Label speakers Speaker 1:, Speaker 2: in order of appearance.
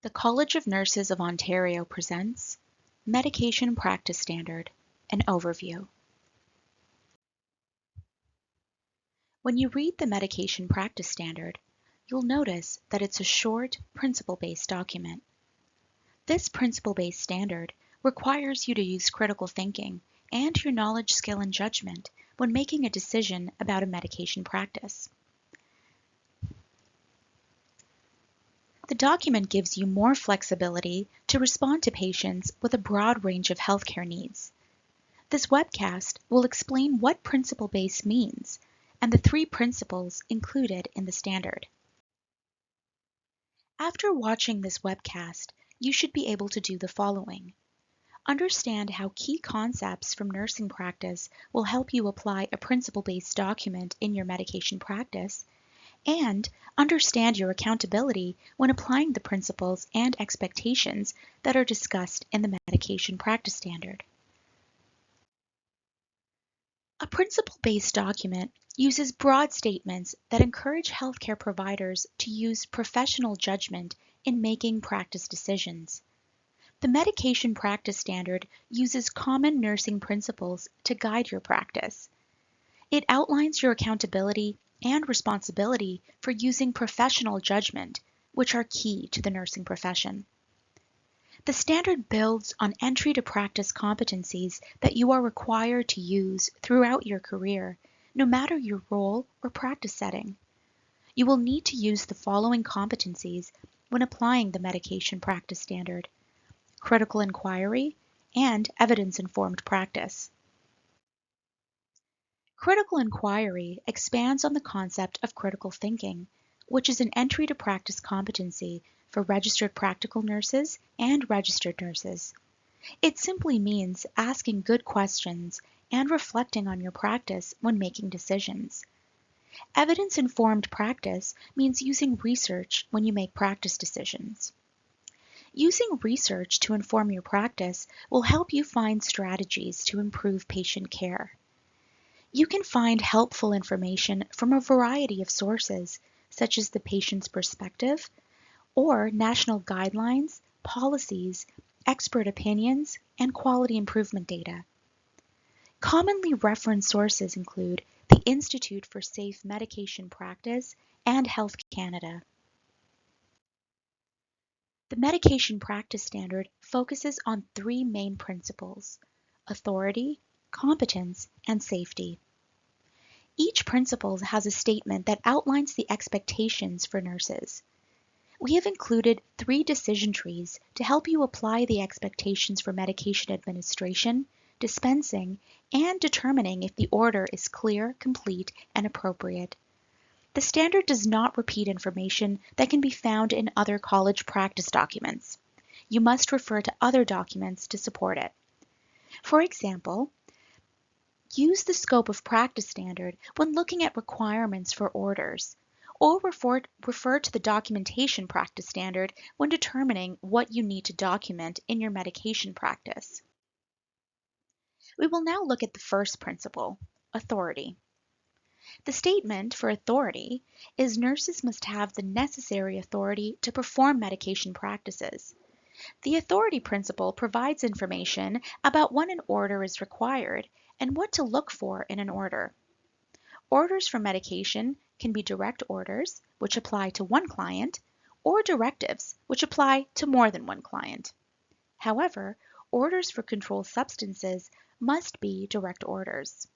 Speaker 1: The College of Nurses of Ontario presents Medication Practice Standard, an overview. When you read the Medication Practice Standard, you'll notice that it's a short, principle-based document. This principle-based standard requires you to use critical thinking and your knowledge, skill, and judgment when making a decision about a medication practice. The document gives you more flexibility to respond to patients with a broad range of healthcare needs. This webcast will explain what principle-based means and the 3 principles included in the standard. After watching this webcast, you should be able to do the following. Understand how key concepts from nursing practice will help you apply a principle-based document in your medication practice, and understand your accountability when applying the principles and expectations that are discussed in the Medication Practice Standard. A principle-based document uses broad statements that encourage healthcare providers to use professional judgment in making practice decisions. The Medication Practice Standard uses common nursing principles to guide your practice. It outlines your accountability and responsibility for using professional judgment, which are key to the nursing profession. The standard builds on entry to practice competencies that you are required to use throughout your career, no matter your role or practice setting. You will need to use the following competencies when applying the Medication Practice Standard: critical inquiry and evidence-informed practice. Critical inquiry expands on the concept of critical thinking, which is an entry to practice competency for registered practical nurses and registered nurses. It simply means asking good questions and reflecting on your practice when making decisions. Evidence-informed practice means using research when you make practice decisions. Using research to inform your practice will help you find strategies to improve patient care. You can find helpful information from a variety of sources, such as the patient's perspective, or national guidelines, policies, expert opinions, and quality improvement data. Commonly referenced sources include the Institute for Safe Medication Practice and Health Canada. The Medication Practice Standard focuses on 3 main principles: authority, competence, and safety. Each principle has a statement that outlines the expectations for nurses. We have included 3 decision trees to help you apply the expectations for medication administration, dispensing, and determining if the order is clear, complete, and appropriate. The standard does not repeat information that can be found in other college practice documents. You must refer to other documents to support it. For example, use the Scope of Practice Standard when looking at requirements for orders, or refer to the Documentation Practice Standard when determining what you need to document in your medication practice. We will now look at the first principle, authority. The statement for authority is nurses must have the necessary authority to perform medication practices. The authority principle provides information about when an order is required and what to look for in an order. Orders for medication can be direct orders, which apply to one client, or directives, which apply to more than one client. However, orders for controlled substances must be direct orders.